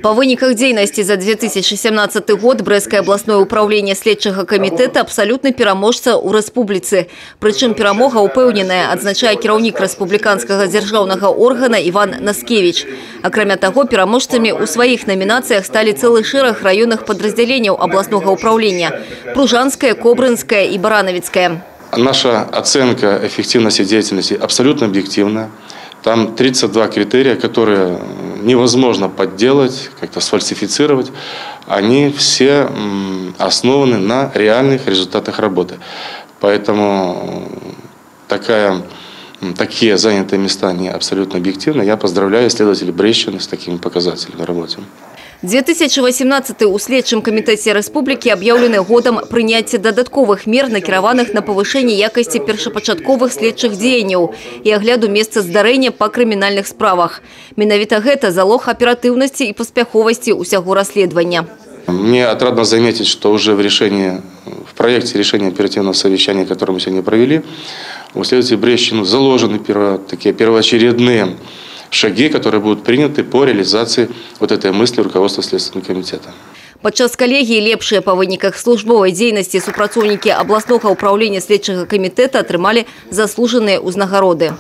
По выніках дзейнасці за 2017 год Брестское областное управление следчага комитета абсолютно пераможца ў рэспубліцы. Прычым перамога упэўненая, адзначае кіраўнік рэспубліканскага дзяржаўнага органа Иван Наскевич. Акрамя таго, пераможцамі ў сваіх номинациях стали цэлы шэраг раённых подразделений областного управления – Пружанское, Кобрынское и Барановицкое. Наша оценка эффективности деятельности абсолютно объективна. Там 32 критерия, которые невозможно подделать, как-то сфальсифицировать. Они все основаны на реальных результатах работы. Поэтому такие занятые места они абсолютно объективны. Я поздравляю следователей Брещины с такими показателями в работе. 2018 у следчым камітэце рэспублікі аб'яўлены годам прыняцця дадатковых мер, накіраваных на павышэнне якасці першапачатковых следчых дзеянняў і агляду месца здарэння па крымінальных справах. Менавіта гэта залог аператыўнасці і паспяховасці ўсяго расследавання. Мне отрадно заметить, что уже в проекте решения оперативного совещания, которое мы сегодня провели, у следователей Брещины заложены такие первоочередные шаги, которые будут приняты по реализации вот этой мысли руководства Следственного комитета. Падчас калегіі лепшыя па выніках службовай дзейнасці супрацоўнікі областного управления следчага комитета атрымалі заслужаныя ўзнагароды.